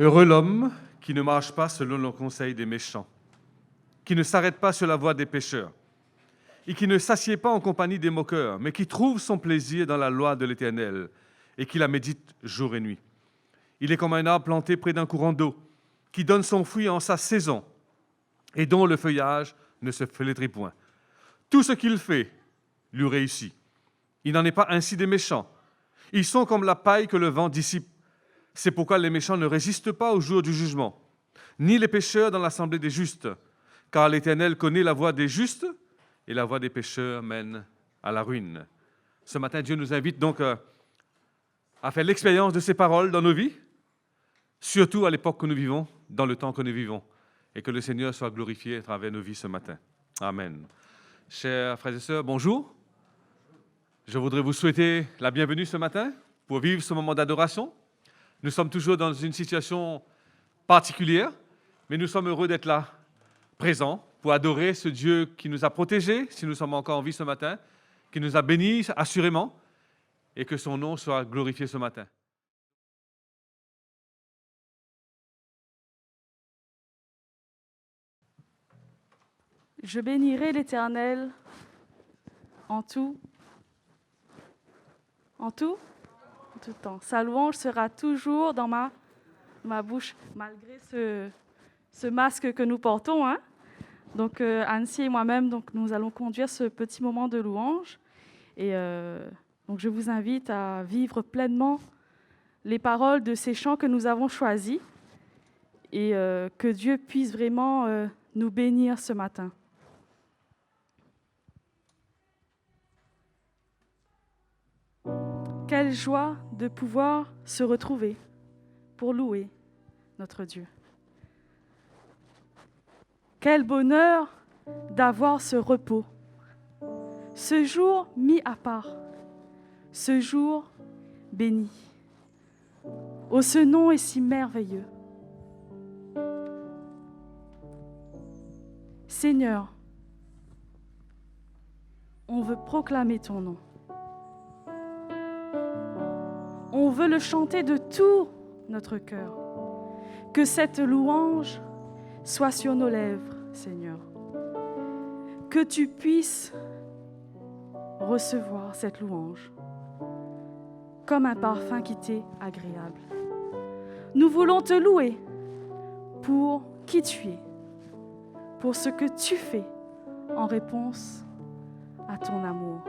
Heureux l'homme qui ne marche pas selon le conseil des méchants, qui ne s'arrête pas sur la voie des pécheurs, et qui ne s'assied pas en compagnie des moqueurs, mais qui trouve son plaisir dans la loi de l'Éternel, et qui la médite jour et nuit. Il est comme un arbre planté près d'un courant d'eau, qui donne son fruit en sa saison, et dont le feuillage ne se flétrit point. Tout ce qu'il fait lui réussit. Il n'en est pas ainsi des méchants. Ils sont comme la paille que le vent dissipe. C'est pourquoi les méchants ne résistent pas au jour du jugement, ni les pécheurs dans l'assemblée des justes, car l'Éternel connaît la voie des justes, et la voie des pécheurs mène à la ruine. Ce matin, Dieu nous invite donc à faire l'expérience de ces paroles dans nos vies, surtout à l'époque que nous vivons, dans le temps que nous vivons, et que le Seigneur soit glorifié à travers nos vies ce matin. Amen. Chers frères et sœurs, bonjour. Je voudrais vous souhaiter la bienvenue ce matin pour vivre ce moment d'adoration. Nous sommes toujours dans une situation particulière, mais nous sommes heureux d'être là, présents, pour adorer ce Dieu qui nous a protégés, si nous sommes encore en vie ce matin, qui nous a bénis assurément, et que son nom soit glorifié ce matin. Je bénirai l'Éternel en tout temps. Sa louange sera toujours dans ma bouche, malgré ce masque que nous portons. Donc Annecy et moi-même, nous allons conduire ce petit moment de louange. Et donc je vous invite à vivre pleinement les paroles de ces chants que nous avons choisis et que Dieu puisse vraiment nous bénir ce matin. Quelle joie de pouvoir se retrouver pour louer notre Dieu. Quel bonheur d'avoir ce repos, ce jour mis à part, ce jour béni. Oh, ce nom est si merveilleux. Seigneur, on veut proclamer ton nom. On veut le chanter de tout notre cœur. Que cette louange soit sur nos lèvres, Seigneur. Que tu puisses recevoir cette louange comme un parfum qui t'est agréable. Nous voulons te louer pour qui tu es, pour ce que tu fais en réponse à ton amour.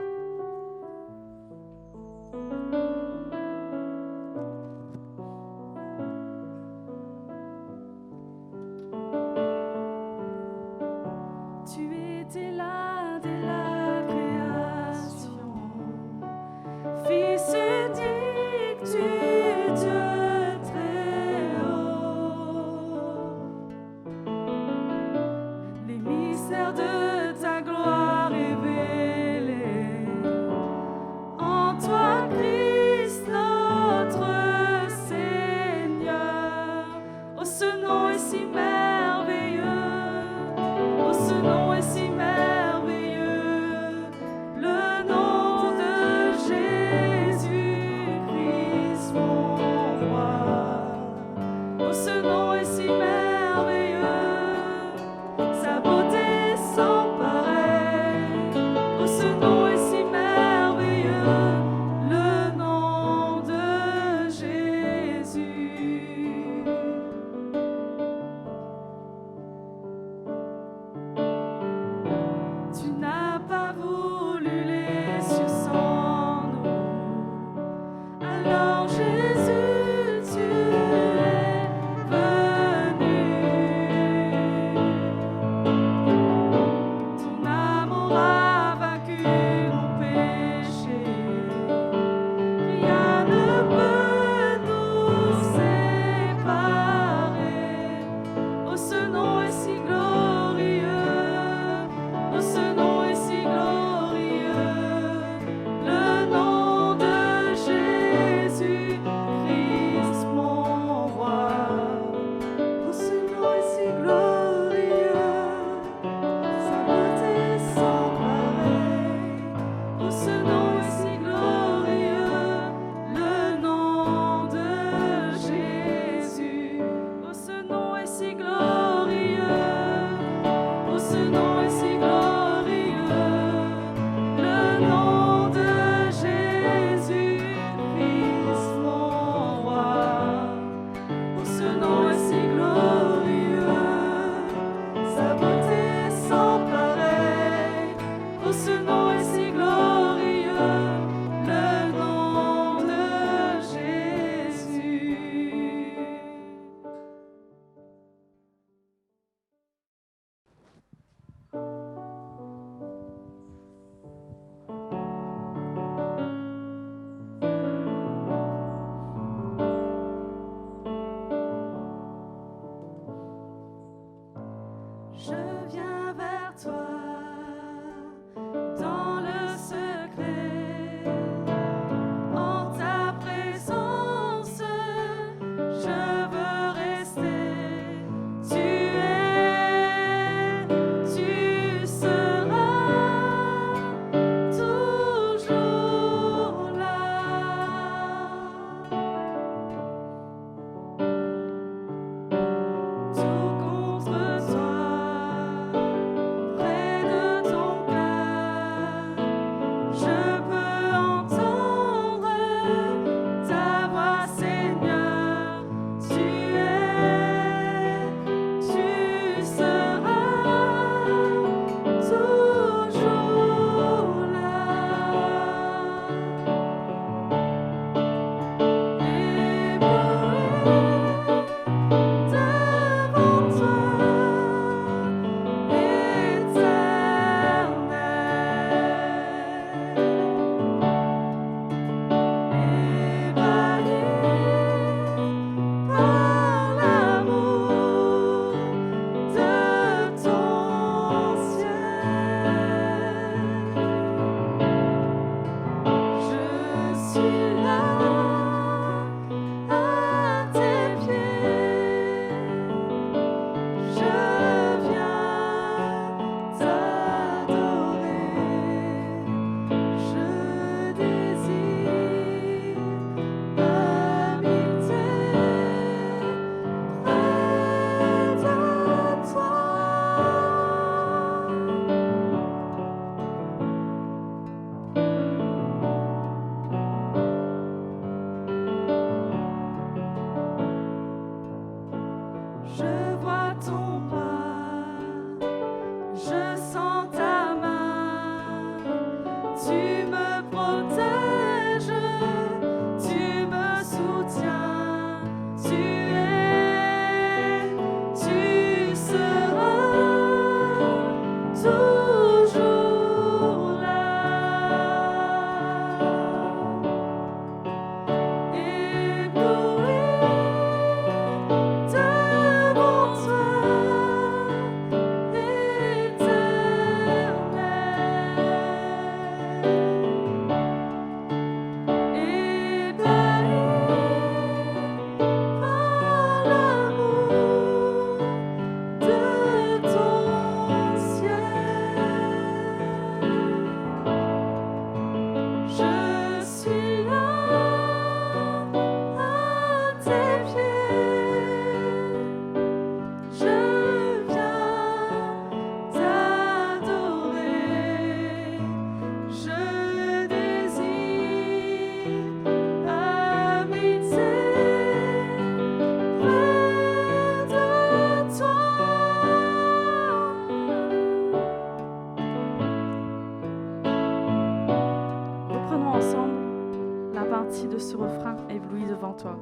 De ce refrain ébloui devant toi.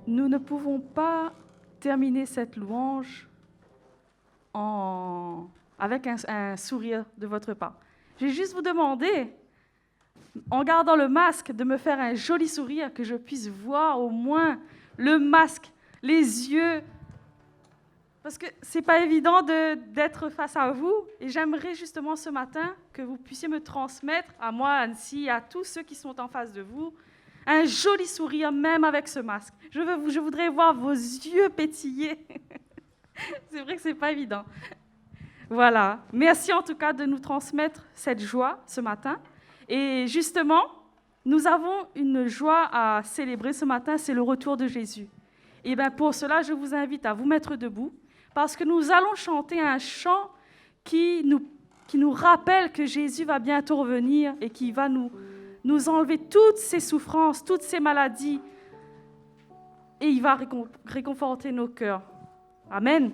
Nous ne pouvons pas terminer cette louange avec un sourire de votre part. Je vais juste vous demander, en gardant le masque, de me faire un joli sourire, que je puisse voir au moins le masque, les yeux, parce que ce n'est pas évident d'être face à vous. Et j'aimerais justement ce matin que vous puissiez me transmettre, à moi, Annecy, à tous ceux qui sont en face de vous, un joli sourire, même avec ce masque. Je voudrais voir vos yeux pétiller. C'est vrai que ce n'est pas évident. Voilà. Merci en tout cas de nous transmettre cette joie ce matin. Et justement, nous avons une joie à célébrer ce matin, c'est le retour de Jésus. Et bien pour cela, je vous invite à vous mettre debout, parce que nous allons chanter un chant qui nous rappelle que Jésus va bientôt revenir et qui va nous enlever toutes ces souffrances, toutes ces maladies, et il va réconforter nos cœurs. Amen. Amen.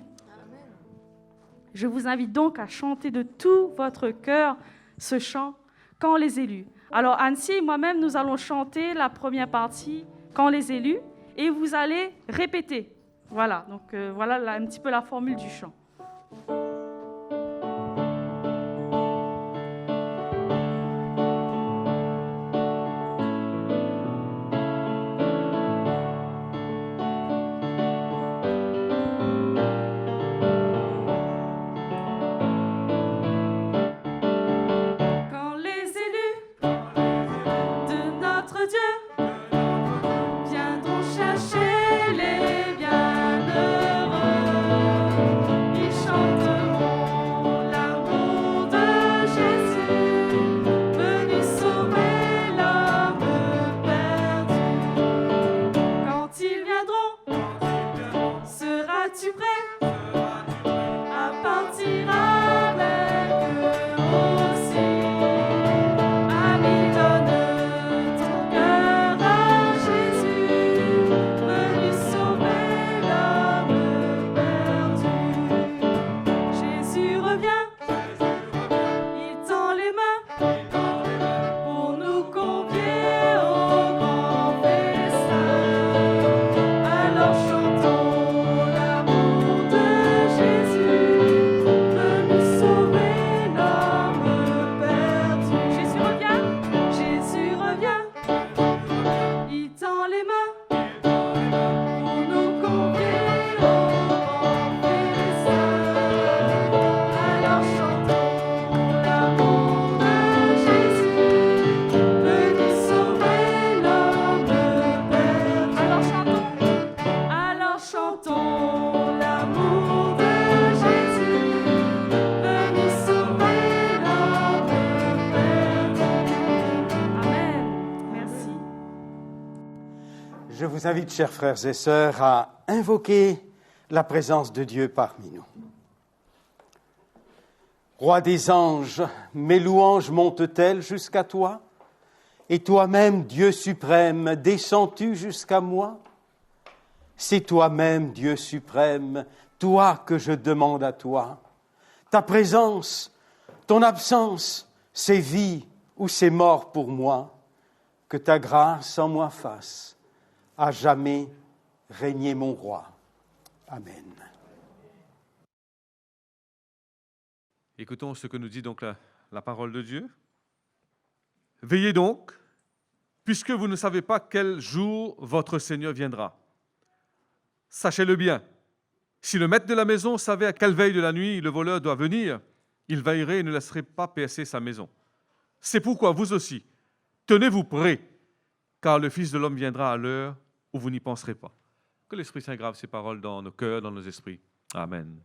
Je vous invite donc à chanter de tout votre cœur ce chant, « Quand les élus ». Alors Annecy et moi-même, nous allons chanter la première partie, « Quand les élus », et vous allez répéter. Voilà, donc voilà un petit peu la formule du chant. Chercher les bienheureux, ils chantent. vous invite, chers frères et sœurs, à invoquer la présence de Dieu parmi nous. Roi des anges, mes louanges montent-elles jusqu'à toi? Et toi-même, Dieu suprême, descends-tu jusqu'à moi? C'est toi-même, Dieu suprême, toi que je demande à toi. Ta présence, ton absence, c'est vie ou c'est mort pour moi. Que ta grâce en moi fasse à jamais régner mon roi. Amen. Écoutons ce que nous dit donc la parole de Dieu. Veillez donc, puisque vous ne savez pas quel jour votre Seigneur viendra. Sachez-le bien, si le maître de la maison savait à quelle veille de la nuit le voleur doit venir, il veillerait et ne laisserait pas percer sa maison. C'est pourquoi vous aussi, tenez-vous prêts, car le Fils de l'homme viendra à l'heure où vous n'y penserez pas. Que l'Esprit Saint grave ces paroles dans nos cœurs, dans nos esprits. Amen.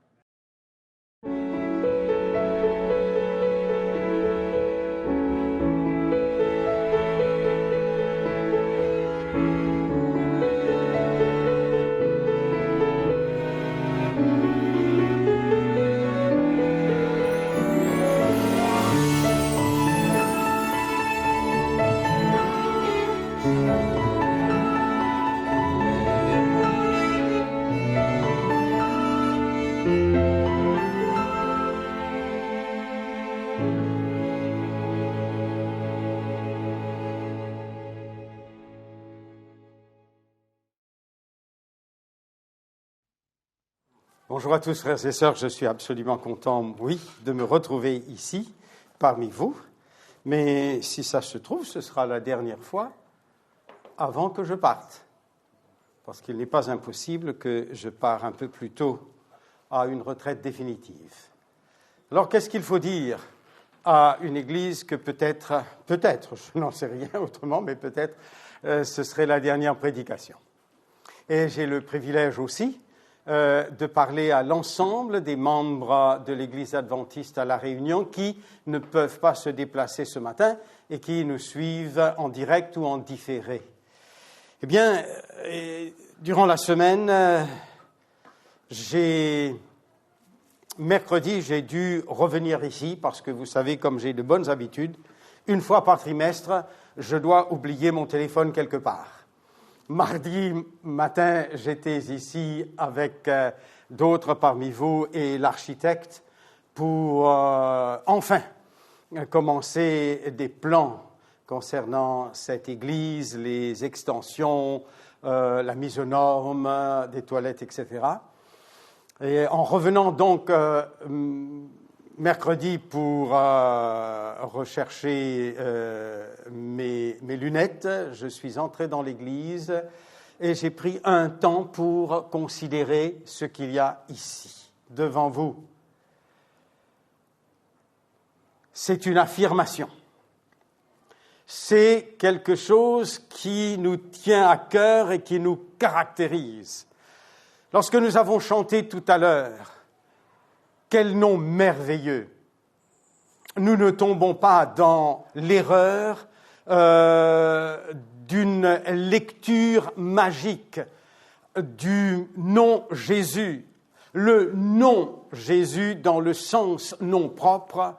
Bonjour à tous, frères et sœurs, je suis absolument content, oui, de me retrouver ici, parmi vous. Mais si ça se trouve, ce sera la dernière fois avant que je parte. Parce qu'il n'est pas impossible que je parte un peu plus tôt à une retraite définitive. Alors, qu'est-ce qu'il faut dire à une église que peut-être, je n'en sais rien autrement, mais peut-être ce serait la dernière prédication. Et j'ai le privilège aussi de parler à l'ensemble des membres de l'Église adventiste à La Réunion qui ne peuvent pas se déplacer ce matin et qui nous suivent en direct ou en différé. Eh bien, durant la semaine, mercredi, j'ai dû revenir ici parce que vous savez, comme j'ai de bonnes habitudes, une fois par trimestre, je dois oublier mon téléphone quelque part. Mardi matin, j'étais ici avec d'autres parmi vous et l'architecte pour enfin commencer des plans concernant cette église, les extensions, la mise aux normes des toilettes, etc. Et en revenant donc mercredi pour rechercher mes lunettes, je suis entré dans l'église et j'ai pris un temps pour considérer ce qu'il y a ici, devant vous. C'est une affirmation. C'est quelque chose qui nous tient à cœur et qui nous caractérise. Lorsque nous avons chanté tout à l'heure, quel nom merveilleux! Nous ne tombons pas dans l'erreur d'une lecture magique du nom Jésus. Le nom Jésus, dans le sens nom propre,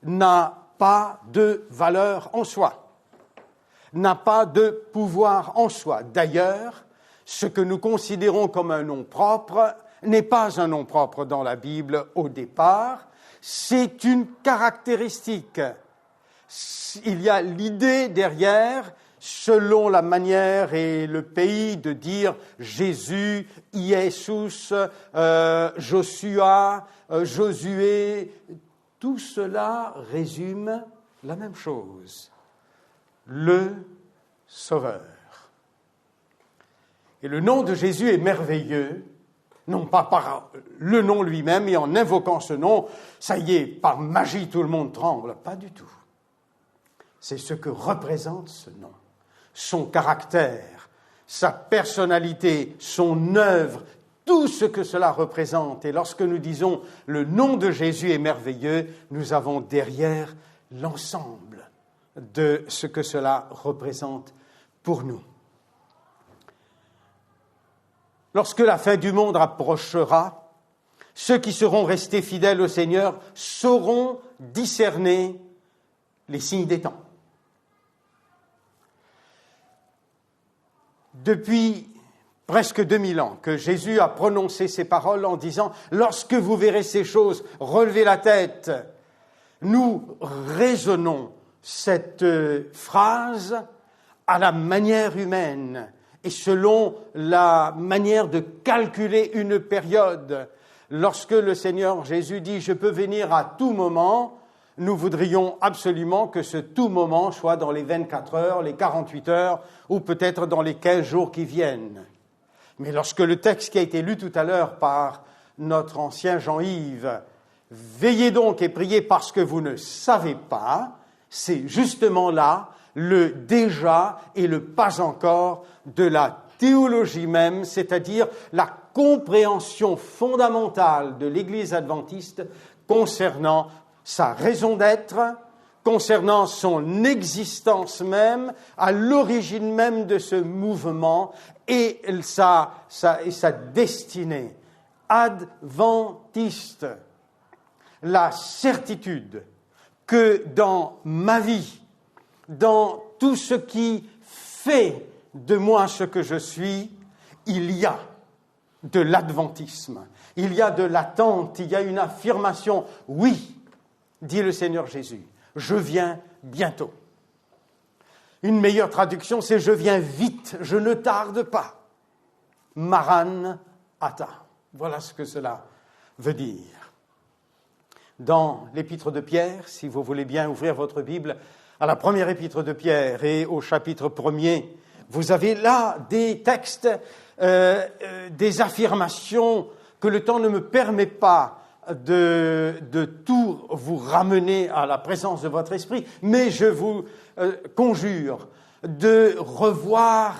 n'a pas de valeur en soi, n'a pas de pouvoir en soi. D'ailleurs, ce que nous considérons comme un nom propre n'est pas un nom propre dans la Bible au départ, c'est une caractéristique. Il y a l'idée derrière, selon la manière et le pays, de dire Jésus, Iesous, Joshua, Josué. Tout cela résume la même chose, le Sauveur. Et le nom de Jésus est merveilleux, non pas par le nom lui-même, et en invoquant ce nom, ça y est, par magie, tout le monde tremble. Pas du tout. C'est ce que représente ce nom, son caractère, sa personnalité, son œuvre, tout ce que cela représente. Et lorsque nous disons « le nom de Jésus est merveilleux », nous avons derrière l'ensemble de ce que cela représente pour nous. lorsque la fin du monde approchera, ceux qui seront restés fidèles au Seigneur sauront discerner les signes des temps. Depuis presque 2000 ans que Jésus a prononcé ces paroles en disant « Lorsque vous verrez ces choses, relevez la tête », nous raisonnons cette phrase à la manière humaine et selon la manière de calculer une période. Lorsque le Seigneur Jésus dit « Je peux venir à tout moment », nous voudrions absolument que ce tout moment soit dans les 24 heures, les 48 heures ou peut-être dans les 15 jours qui viennent. Mais lorsque le texte qui a été lu tout à l'heure par notre ancien Jean-Yves, « Veillez donc et priez parce que vous ne savez pas », c'est justement là le déjà et le pas encore de la théologie même, c'est-à-dire la compréhension fondamentale de l'Église adventiste concernant sa raison d'être, concernant son existence même, à l'origine même de ce mouvement et sa destinée adventiste. La certitude que dans ma vie, dans tout ce qui fait de moi ce que je suis, il y a de l'adventisme, il y a de l'attente, il y a une affirmation. Oui, dit le Seigneur Jésus, je viens bientôt. Une meilleure traduction, c'est « je viens vite, je ne tarde pas ». Maran Atha. Voilà ce que cela veut dire. Dans l'épître de Pierre, si vous voulez bien ouvrir votre Bible, à la première épître de Pierre et au chapitre 1er, vous avez là des textes, des affirmations que le temps ne me permet pas de tout vous ramener à la présence de votre esprit, mais je vous conjure de revoir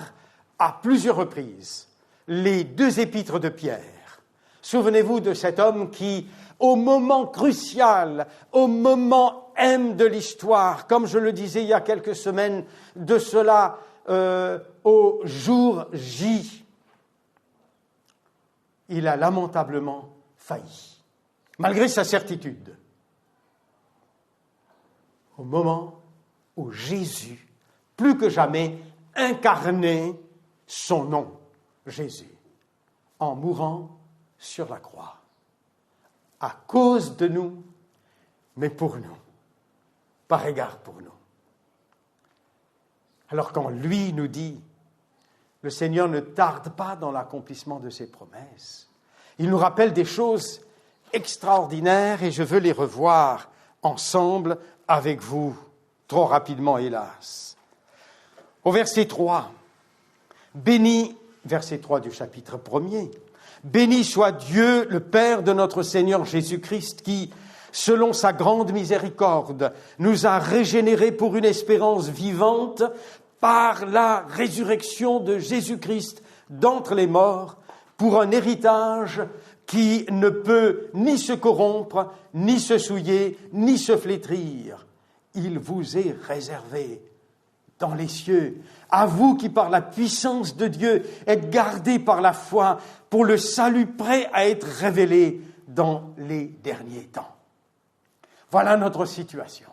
à plusieurs reprises les deux épîtres de Pierre. Souvenez-vous de cet homme qui, au moment crucial, au moment M de l'histoire, comme je le disais il y a quelques semaines de cela, au jour J, il a lamentablement failli, malgré sa certitude. Au moment où Jésus, plus que jamais, incarnait son nom, Jésus, en mourant sur la croix, à cause de nous, mais pour nous, par égard pour nous. Alors quand lui nous dit, le Seigneur ne tarde pas dans l'accomplissement de ses promesses, il nous rappelle des choses extraordinaires et je veux les revoir ensemble avec vous, trop rapidement hélas. Au verset 3, béni, verset 3 du chapitre 1er, béni soit Dieu, le Père de notre Seigneur Jésus-Christ, qui, selon sa grande miséricorde, nous a régénérés pour une espérance vivante par la résurrection de Jésus-Christ d'entre les morts, pour un héritage qui ne peut ni se corrompre, ni se souiller, ni se flétrir. Il vous est réservé dans les cieux, à vous qui par la puissance de Dieu êtes gardés par la foi pour le salut prêt à être révélé dans les derniers temps. Voilà notre situation.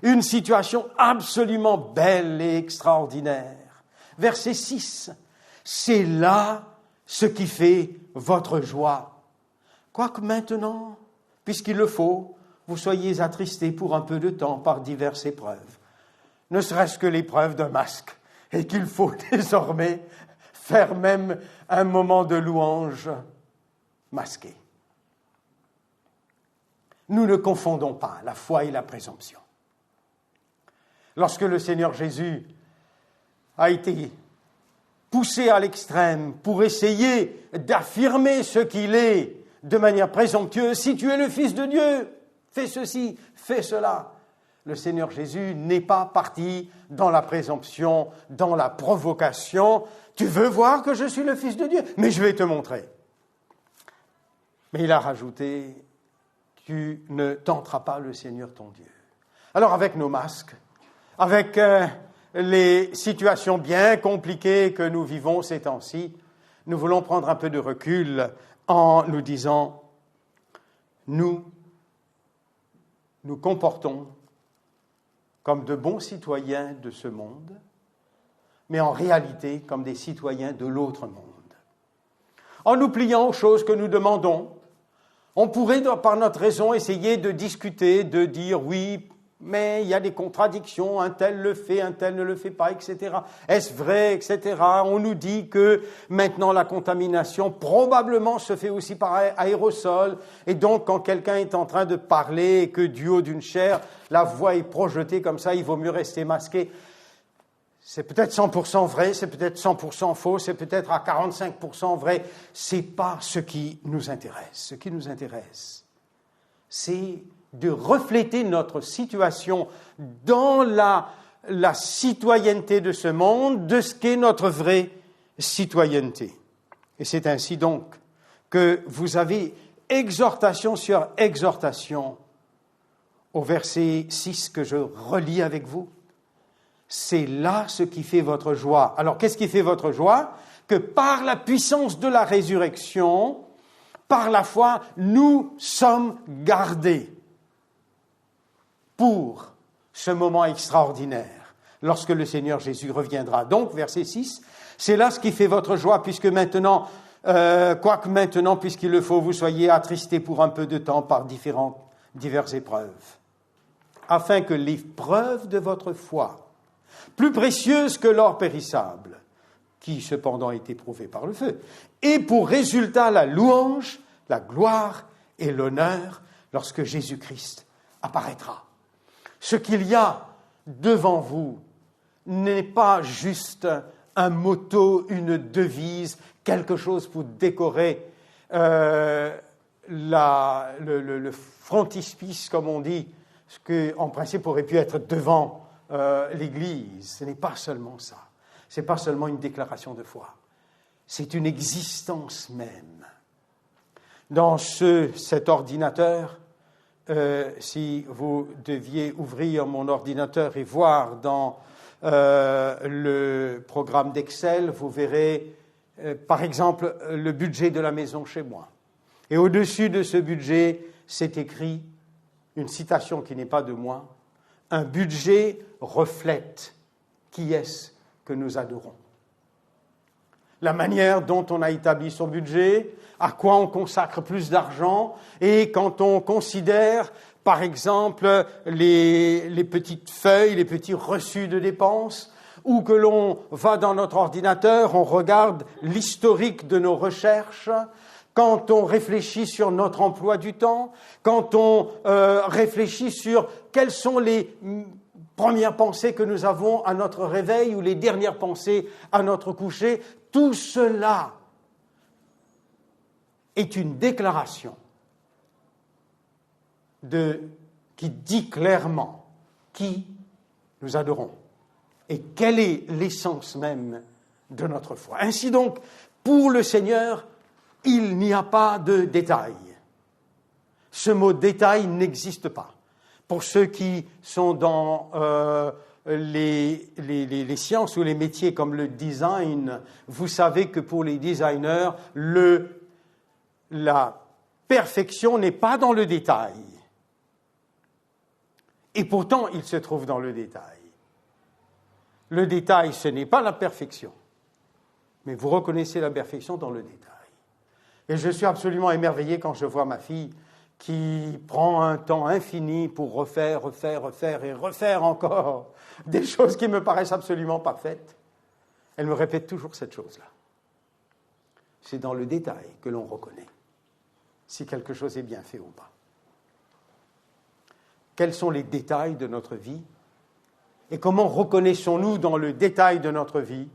Une situation absolument belle et extraordinaire. Verset 6, c'est là ce qui fait votre joie. Quoique maintenant, puisqu'il le faut, vous soyez attristés pour un peu de temps par diverses épreuves. Ne serait-ce que l'épreuve d'un masque, et qu'il faut désormais faire même un moment de louange masqué. Nous ne confondons pas la foi et la présomption. Lorsque le Seigneur Jésus a été poussé à l'extrême pour essayer d'affirmer ce qu'il est de manière présomptueuse, si tu es le Fils de Dieu, fais ceci, fais cela. Le Seigneur Jésus n'est pas parti dans la présomption, dans la provocation. Tu veux voir que je suis le Fils de Dieu, mais je vais te montrer. Mais il a rajouté, tu ne tenteras pas le Seigneur ton Dieu. Alors avec nos masques, avec les situations bien compliquées que nous vivons ces temps-ci, nous voulons prendre un peu de recul en nous disant, nous comportons comme de bons citoyens de ce monde, mais en réalité comme des citoyens de l'autre monde. En nous pliant aux choses que nous demandons, on pourrait, par notre raison, essayer de discuter, de dire oui, mais il y a des contradictions, un tel le fait, un tel ne le fait pas, etc. Est-ce vrai, etc. On nous dit que maintenant la contamination probablement se fait aussi par aérosol, et donc quand quelqu'un est en train de parler et que du haut d'une chaire, la voix est projetée comme ça, il vaut mieux rester masqué. C'est peut-être 100% vrai, c'est peut-être 100% faux, c'est peut-être à 45% vrai. C'est pas ce qui nous intéresse. Ce qui nous intéresse, c'est de refléter notre situation dans la citoyenneté de ce monde, de ce qu'est notre vraie citoyenneté. Et c'est ainsi donc que vous avez exhortation sur exhortation au verset 6 que je relis avec vous. C'est là ce qui fait votre joie. Alors, qu'est-ce qui fait votre joie? Que par la puissance de la résurrection, par la foi, nous sommes gardés pour ce moment extraordinaire, lorsque le Seigneur Jésus reviendra. Donc, verset 6, c'est là ce qui fait votre joie, puisque maintenant, quoique maintenant, puisqu'il le faut, vous soyez attristés pour un peu de temps par diverses épreuves, afin que l'épreuve de votre foi, plus précieuse que l'or périssable, qui cependant est éprouvé par le feu, ait pour résultat la louange, la gloire et l'honneur lorsque Jésus-Christ apparaîtra. Ce qu'il y a devant vous n'est pas juste un motto, une devise, quelque chose pour décorer le frontispice, comme on dit, ce qui en principe aurait pu être devant l'Église. Ce n'est pas seulement ça. Ce n'est pas seulement une déclaration de foi. C'est une existence même. Dans cet ordinateur, si vous deviez ouvrir mon ordinateur et voir dans le programme d'Excel, vous verrez, par exemple, le budget de la maison chez moi. Et au-dessus de ce budget, c'est écrit une citation qui n'est pas de moi. Un budget reflète qui est-ce que nous adorons. La manière dont on a établi son budget, à quoi on consacre plus d'argent, et quand on considère, par exemple, les petites feuilles, les petits reçus de dépenses, ou que l'on va dans notre ordinateur, on regarde l'historique de nos recherches, quand on réfléchit sur notre emploi du temps, quand on réfléchit sur quelles sont les premières pensées que nous avons à notre réveil ou les dernières pensées à notre coucher, tout cela est une déclaration qui dit clairement qui nous adorons et quelle est l'essence même de notre foi. Ainsi donc, pour le Seigneur, il n'y a pas de détail. Ce mot détail n'existe pas. Pour ceux qui sont dans les sciences ou les métiers comme le design, vous savez que pour les designers, la perfection n'est pas dans le détail. Et pourtant, il se trouve dans le détail. Le détail, ce n'est pas la perfection, mais vous reconnaissez la perfection dans le détail. Et je suis absolument émerveillé quand je vois ma fille qui prend un temps infini pour refaire et refaire encore des choses qui me paraissent absolument parfaites. Elle me répète toujours cette chose-là. C'est dans le détail que l'on reconnaît si quelque chose est bien fait ou pas. Quels sont les détails de notre vie? Et comment reconnaissons-nous dans le détail de notre vie,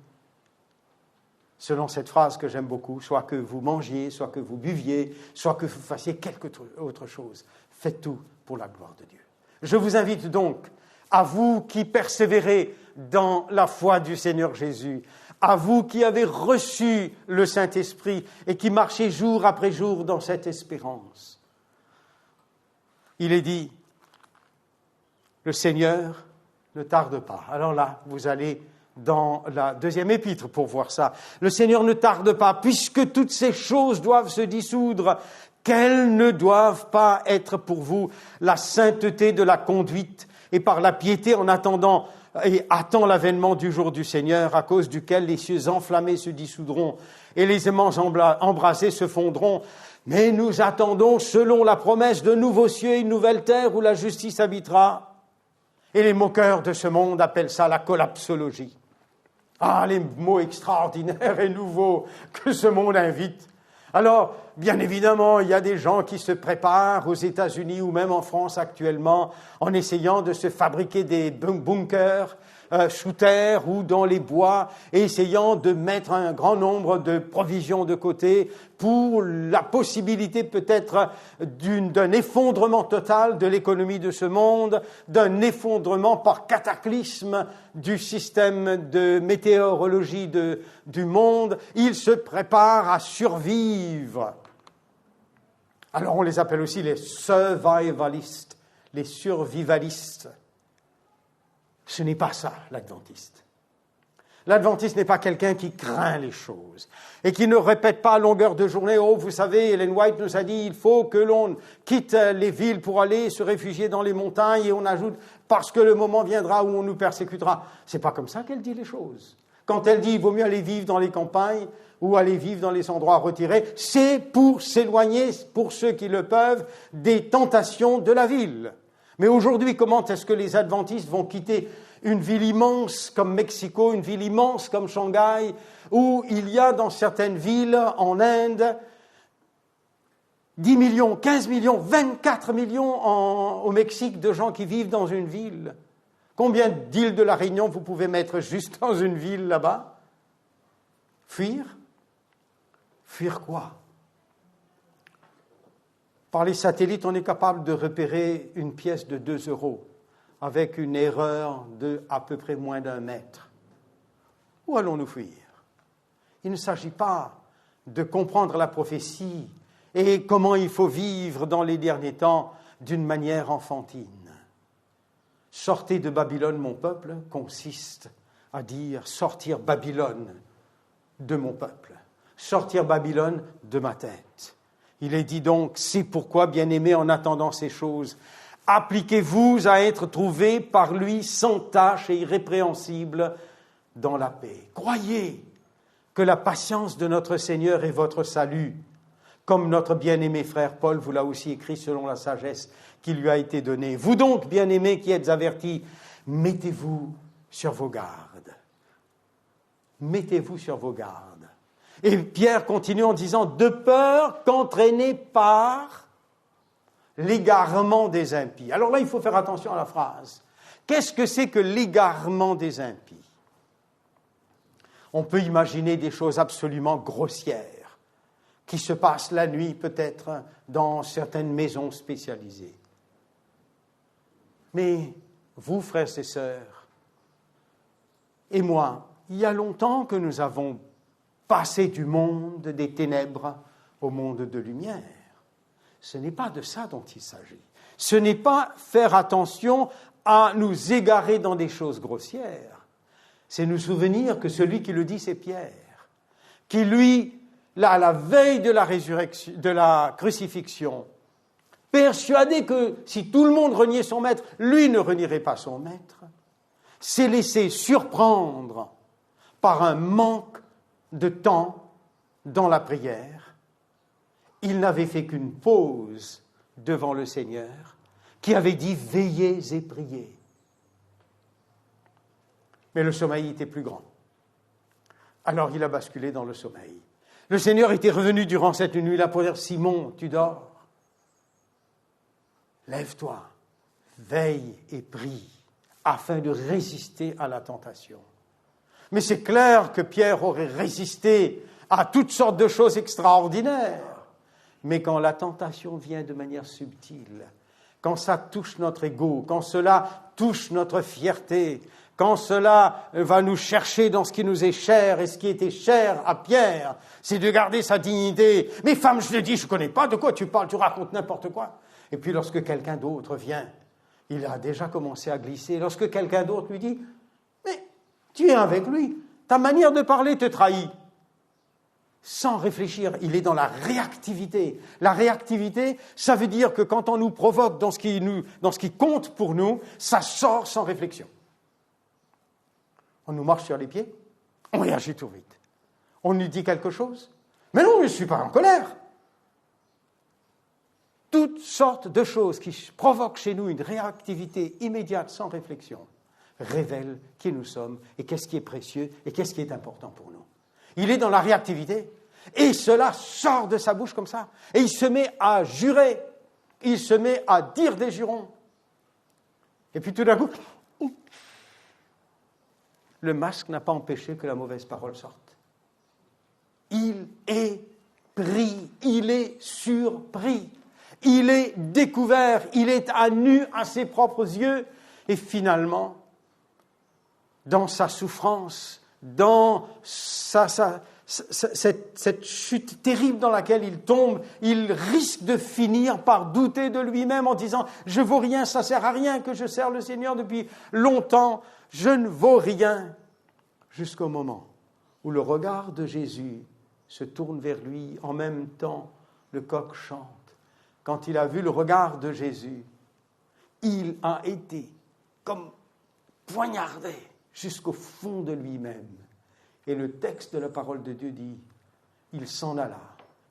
selon cette phrase que j'aime beaucoup, soit que vous mangiez, soit que vous buviez, soit que vous fassiez quelque autre chose, faites tout pour la gloire de Dieu. Je vous invite donc, à vous qui persévérez dans la foi du Seigneur Jésus, à vous qui avez reçu le Saint-Esprit et qui marchez jour après jour dans cette espérance. Il est dit, le Seigneur ne tarde pas. Alors là, vous allez dans la deuxième épître pour voir ça. Le Seigneur ne tarde pas, puisque toutes ces choses doivent se dissoudre, qu'elles ne doivent pas être pour vous la sainteté de la conduite et par la piété en attendant et attend l'avènement du jour du Seigneur, à cause duquel les cieux enflammés se dissoudront et les aimants embrasés se fondront. Mais nous attendons, selon la promesse, de nouveaux cieux et une nouvelle terre où la justice habitera. Et les moqueurs de ce monde appellent ça la collapsologie. Ah, les mots extraordinaires et nouveaux que ce monde invite. Alors, bien évidemment, il y a des gens qui se préparent aux États-Unis ou même en France actuellement en essayant de se fabriquer des bunkers sous terre ou dans les bois et essayant de mettre un grand nombre de provisions de côté pour la possibilité peut-être d'un effondrement total de l'économie de ce monde, d'un effondrement par cataclysme du système de météorologie du monde. Ils se préparent à survivre. Alors on les appelle aussi les survivalistes, les survivalistes. Ce n'est pas ça, l'adventiste. L'adventiste n'est pas quelqu'un qui craint les choses et qui ne répète pas à longueur de journée « Oh, vous savez, Ellen White nous a dit il faut que l'on quitte les villes pour aller se réfugier dans les montagnes et on ajoute « parce que le moment viendra où on nous persécutera ». C'est pas comme ça qu'elle dit les choses. Quand elle dit « il vaut mieux aller vivre dans les campagnes », ou aller vivre dans les endroits retirés, c'est pour s'éloigner, pour ceux qui le peuvent, des tentations de la ville. Mais aujourd'hui, comment est-ce que les adventistes vont quitter une ville immense comme Mexico, une ville immense comme Shanghai, où il y a dans certaines villes en Inde 10 millions, 15 millions, 24 millions au Mexique de gens qui vivent dans une ville. Combien d'îles de la Réunion vous pouvez mettre juste dans une ville là-bas? Fuir? Fuir quoi? Par les satellites, on est capable de repérer une pièce de 2 € avec une erreur de à peu près moins d'1 mètre. Où allons-nous fuir? Il ne s'agit pas de comprendre la prophétie et comment il faut vivre dans les derniers temps d'une manière enfantine. Sortez de Babylone, mon peuple, consiste à dire sortir Babylone de mon peuple, sortir Babylone de ma tête. Il est dit donc, c'est pourquoi, bien-aimés, en attendant ces choses, appliquez-vous à être trouvés par lui sans tache et irrépréhensibles dans la paix. Croyez que la patience de notre Seigneur est votre salut, comme notre bien-aimé frère Paul vous l'a aussi écrit selon la sagesse qui lui a été donnée. Vous donc, bien-aimés qui êtes avertis, mettez-vous sur vos gardes. Mettez-vous sur vos gardes. Et Pierre continue en disant, de peur qu'entraînés par l'égarement des impies. Alors là, il faut faire attention à la phrase. Qu'est-ce que c'est que l'égarement des impies? On peut imaginer des choses absolument grossières qui se passent la nuit peut-être dans certaines maisons spécialisées. Mais vous, frères et sœurs, et moi, il y a longtemps que nous avons passé du monde des ténèbres au monde de lumière. Ce n'est pas de ça dont il s'agit. Ce n'est pas faire attention à nous égarer dans des choses grossières. C'est nous souvenir que celui qui le dit, c'est Pierre, qui lui, là, à la veille de la résurrection, de la crucifixion, persuadé que si tout le monde reniait son maître, lui ne renierait pas son maître, s'est laissé surprendre par un manque de temps dans la prière. Il n'avait fait qu'une pause devant le Seigneur, qui avait dit « Veillez et priez ». Mais le sommeil était plus grand. Alors il a basculé dans le sommeil. Le Seigneur était revenu durant cette nuit-là pour dire « Simon, tu dors? Lève-toi, veille et prie, afin de résister à la tentation. » Mais c'est clair que Pierre aurait résisté à toutes sortes de choses extraordinaires. Mais quand la tentation vient de manière subtile, quand ça touche notre ego, quand cela touche notre fierté, quand cela va nous chercher dans ce qui nous est cher, et ce qui était cher à Pierre, c'est de garder sa dignité. « Mais femme, je l'ai dit, je ne connais pas, de quoi tu parles, tu racontes n'importe quoi. » Et puis lorsque quelqu'un d'autre vient, il a déjà commencé à glisser. Lorsque quelqu'un d'autre lui dit « Mais Tu es avec lui. Ta manière de parler te trahit. Sans réfléchir, il est dans la réactivité. La réactivité, ça veut dire que quand on nous provoque dans ce qui compte pour nous, ça sort sans réflexion. On nous marche sur les pieds, on réagit tout vite. On nous dit quelque chose, mais non, je ne suis pas en colère. Toutes sortes de choses qui provoquent chez nous une réactivité immédiate sans réflexion révèlent qui nous sommes et qu'est-ce qui est précieux et qu'est-ce qui est important pour nous. Il est dans la réactivité et cela sort de sa bouche comme ça. Et il se met à jurer, il se met à dire des jurons. Et puis tout d'un coup, le masque n'a pas empêché que la mauvaise parole sorte. Il est pris, il est surpris, il est découvert, il est à nu à ses propres yeux. Et finalement, dans sa souffrance, dans cette chute terrible dans laquelle il tombe, il risque de finir par douter de lui-même en disant « Je ne vaux rien, ça ne sert à rien que je sers le Seigneur depuis longtemps, je ne vaux rien ». Jusqu'au moment où le regard de Jésus se tourne vers lui, en même temps le coq chante. Quand il a vu le regard de Jésus, il a été comme poignardé jusqu'au fond de lui-même. Et le texte de la parole de Dieu dit, il s'en alla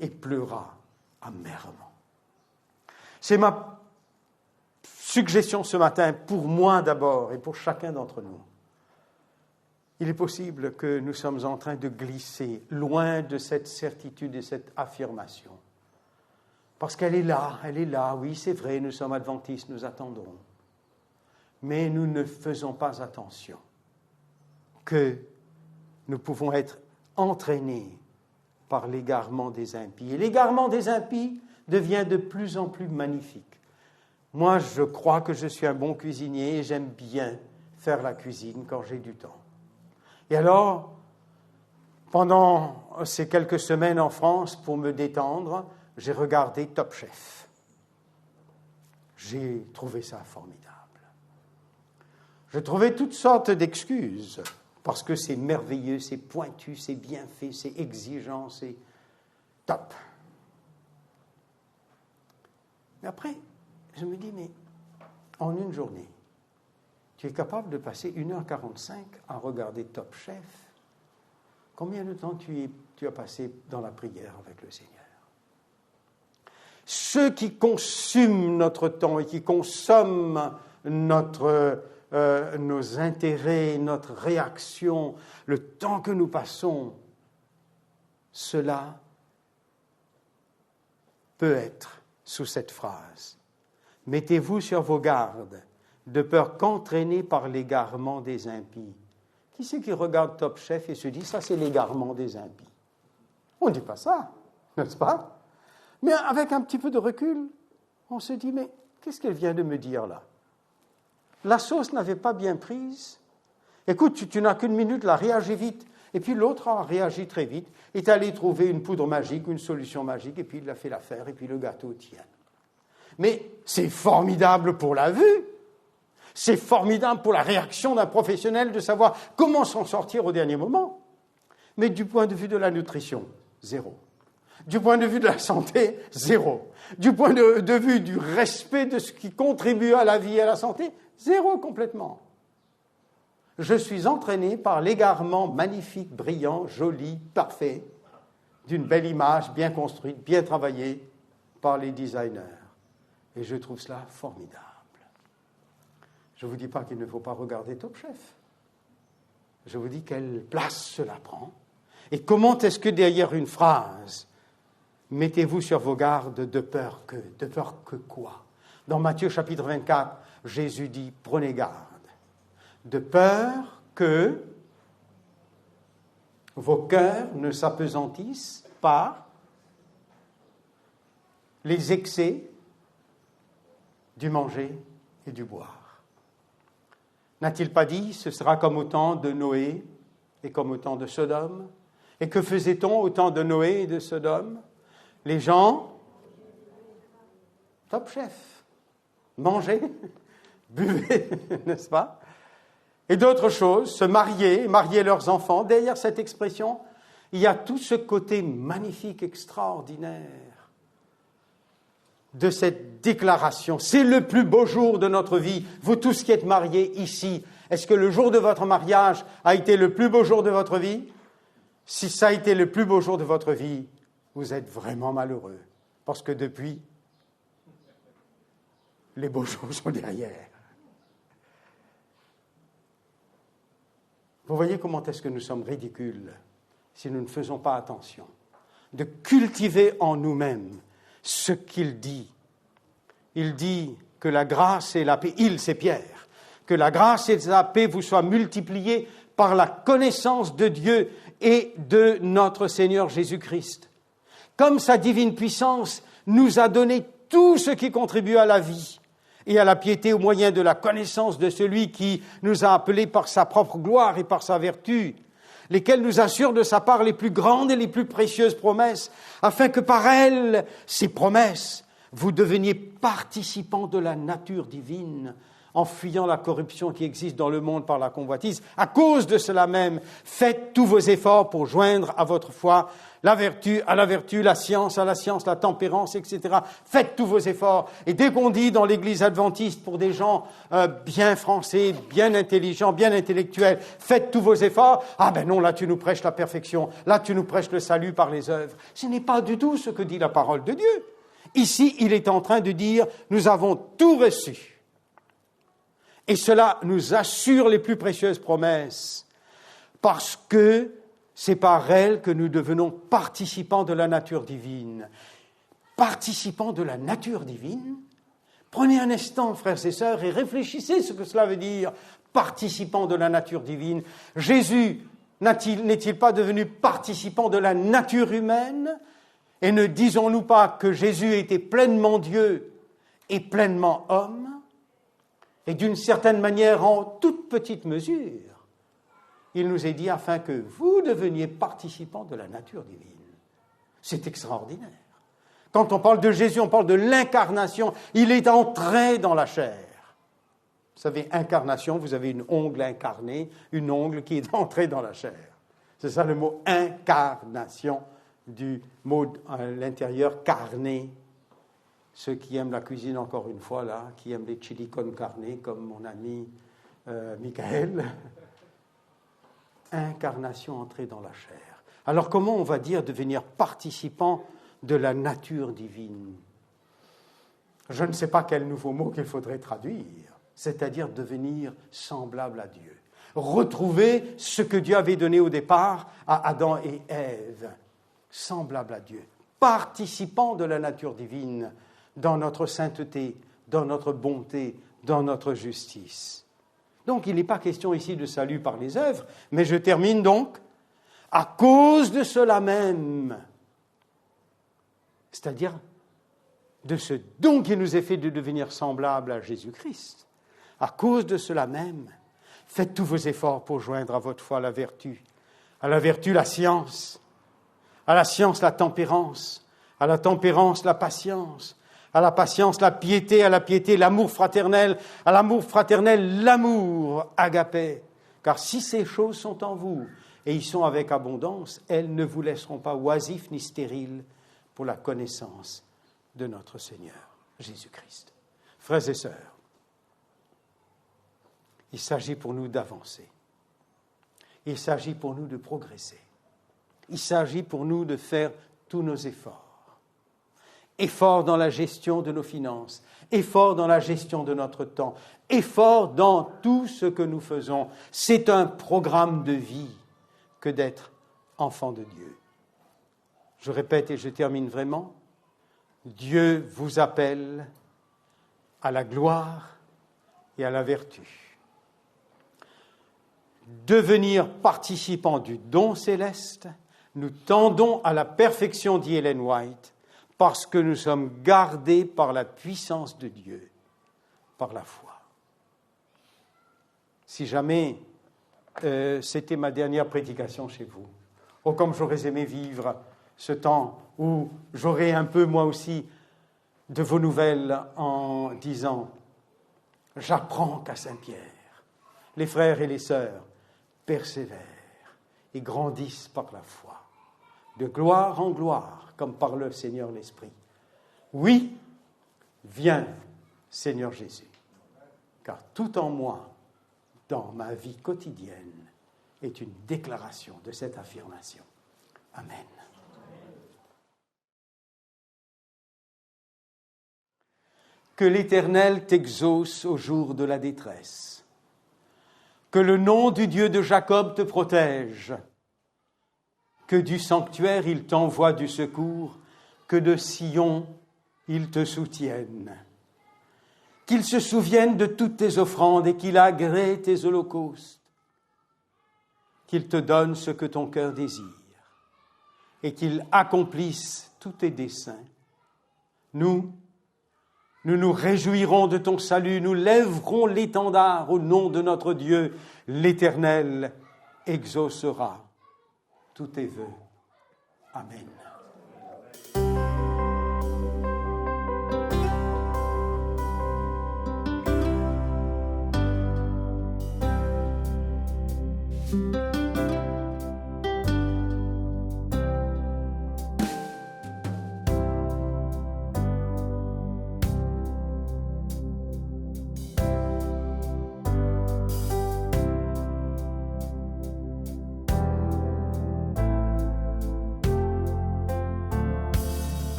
et pleura amèrement. C'est ma suggestion ce matin, pour moi d'abord et pour chacun d'entre nous. Il est possible que nous sommes en train de glisser loin de cette certitude et cette affirmation. Parce qu'elle est là, oui, c'est vrai, nous sommes adventistes, nous attendons. Mais nous ne faisons pas attention que nous pouvons être entraînés par l'égarement des impies. Et l'égarement des impies devient de plus en plus magnifique. Moi, je crois que je suis un bon cuisinier et j'aime bien faire la cuisine quand j'ai du temps. Et alors, pendant ces quelques semaines en France, pour me détendre, j'ai regardé Top Chef. J'ai trouvé ça formidable. Je trouvais toutes sortes d'excuses, parce que c'est merveilleux, c'est pointu, c'est bien fait, c'est exigeant, c'est top. Mais après, je me dis, mais en une journée, tu es capable de passer 1h45 à regarder Top Chef. Combien de temps tu as passé dans la prière avec le Seigneur? Ceux qui consument notre temps et qui consomment nos intérêts, notre réaction, le temps que nous passons, cela peut être sous cette phrase. Mettez-vous sur vos gardes, de peur qu'entraînés par l'égarement des impies. Qui c'est qui regarde Top Chef et se dit, ça c'est l'égarement des impies? On ne dit pas ça, n'est-ce pas? Mais avec un petit peu de recul, on se dit, mais qu'est-ce qu'elle vient de me dire là? La sauce n'avait pas bien prise. Écoute, tu n'as qu'une minute, là, réagis vite. Et puis l'autre a réagi très vite, est allé trouver une poudre magique, une solution magique, et puis il a fait l'affaire, et puis le gâteau tient. Mais c'est formidable pour la vue. C'est formidable pour la réaction d'un professionnel de savoir comment s'en sortir au dernier moment. Mais du point de vue de la nutrition, zéro. Du point de vue de la santé, zéro. Du point de vue du respect de ce qui contribue à la vie et à la santé, zéro complètement. Je suis entraîné par l'égarement magnifique, brillant, joli, parfait, d'une belle image bien construite, bien travaillée par les designers. Et je trouve cela formidable. Je ne vous dis pas qu'il ne faut pas regarder Top Chef. Je vous dis quelle place cela prend. Et comment est-ce que derrière une phrase, mettez-vous sur vos gardes de peur que quoi? Dans Matthieu chapitre 24, Jésus dit, prenez garde, de peur que vos cœurs ne s'apesantissent par les excès du manger et du boire. N'a-t-il pas dit, ce sera comme au temps de Noé et comme au temps de Sodome? Et que faisait-on au temps de Noé et de Sodome? Les gens, Top Chef, mangeaient, buvaient, n'est-ce pas? et d'autres choses, se marier, marier leurs enfants. Derrière cette expression, il y a tout ce côté magnifique, extraordinaire de cette déclaration. C'est le plus beau jour de notre vie. Vous tous qui êtes mariés ici, est-ce que le jour de votre mariage a été le plus beau jour de votre vie? Si ça a été le plus beau jour de votre vie, vous êtes vraiment malheureux. Parce que depuis, les beaux jours sont derrière. Vous voyez comment est-ce que nous sommes ridicules si nous ne faisons pas attention de cultiver en nous-mêmes ce qu'il dit. Il dit que la grâce et la paix, il, c'est Pierre, que la grâce et la paix vous soient multipliées par la connaissance de Dieu et de notre Seigneur Jésus-Christ. Comme sa divine puissance nous a donné tout ce qui contribue à la vie et à la piété au moyen de la connaissance de celui qui nous a appelés par sa propre gloire et par sa vertu, lesquels nous assurent de sa part les plus grandes et les plus précieuses promesses, afin que par elles, ces promesses, vous deveniez participants de la nature divine, en fuyant la corruption qui existe dans le monde par la convoitise. À cause de cela même, faites tous vos efforts pour joindre à votre foi la vertu, à la vertu, la science, à la science, la tempérance, etc. Faites tous vos efforts. Et dès qu'on dit dans l'Église adventiste, pour des gens bien français, bien intelligents, bien intellectuels, faites tous vos efforts, ah ben non, là tu nous prêches la perfection, là tu nous prêches le salut par les œuvres. Ce n'est pas du tout ce que dit la parole de Dieu. Ici, il est en train de dire, nous avons tout reçu. Et cela nous assure les plus précieuses promesses, parce que c'est par elles que nous devenons participants de la nature divine. Participants de la nature divine? Prenez un instant, frères et sœurs, et réfléchissez ce que cela veut dire, participants de la nature divine. Jésus n'est-il pas devenu participant de la nature humaine? Et ne disons-nous pas que Jésus était pleinement Dieu et pleinement homme? Et d'une certaine manière, en toute petite mesure, il nous est dit afin que vous deveniez participants de la nature divine. C'est extraordinaire. Quand on parle de Jésus, on parle de l'incarnation. Il est entré dans la chair. Vous savez, incarnation, vous avez une ongle incarnée, une ongle qui est entrée dans la chair. C'est ça le mot incarnation, du mot à l'intérieur carné. Ceux qui aiment la cuisine, encore une fois, là, qui aiment les chili con carne, comme mon ami Michael. Incarnation entrée dans la chair. Alors comment on va dire devenir participant de la nature divine? Je ne sais pas quel nouveau mot qu'il faudrait traduire, c'est-à-dire devenir semblable à Dieu. Retrouver ce que Dieu avait donné au départ à Adam et Ève, semblable à Dieu, participant de la nature divine, dans notre sainteté, dans notre bonté, dans notre justice. Donc, il n'est pas question ici de salut par les œuvres, mais je termine donc, à cause de cela même, c'est-à-dire de ce don qui nous est fait de devenir semblables à Jésus-Christ, à cause de cela même, faites tous vos efforts pour joindre à votre foi la vertu la science, à la science la tempérance, à la tempérance la patience, à la patience, la piété, à la piété, l'amour fraternel, à l'amour fraternel, l'amour agapé. Car si ces choses sont en vous, et y sont avec abondance, elles ne vous laisseront pas oisifs ni stériles pour la connaissance de notre Seigneur Jésus-Christ. Frères et sœurs, il s'agit pour nous d'avancer. Il s'agit pour nous de progresser. Il s'agit pour nous de faire tous nos efforts. Effort dans la gestion de nos finances, effort dans la gestion de notre temps, effort dans tout ce que nous faisons. C'est un programme de vie que d'être enfant de Dieu. Je répète et je termine vraiment. Dieu vous appelle à la gloire et à la vertu. Devenir participant du don céleste, nous tendons à la perfection, dit Ellen White, parce que nous sommes gardés par la puissance de Dieu, par la foi. Si jamais c'était ma dernière prédication chez vous, oh, comme j'aurais aimé vivre ce temps où j'aurais un peu, moi aussi, de vos nouvelles en disant « J'apprends qu'à Saint-Pierre, les frères et les sœurs persévèrent et grandissent par la foi, de gloire en gloire, comme par le Seigneur l'Esprit. Oui, viens, Seigneur Jésus, car tout en moi, dans ma vie quotidienne, est une déclaration de cette affirmation. Amen. Que l'Éternel t'exauce au jour de la détresse. Que le nom du Dieu de Jacob te protège. Que du sanctuaire il t'envoie du secours. Que de Sion il te soutienne. Qu'il se souvienne de toutes tes offrandes et qu'il agrée tes holocaustes. Qu'il te donne ce que ton cœur désire et qu'il accomplisse tous tes desseins. Nous nous réjouirons de ton salut, nous lèverons l'étendard au nom de notre Dieu. L'Éternel exaucera tous tes vœux. Amen.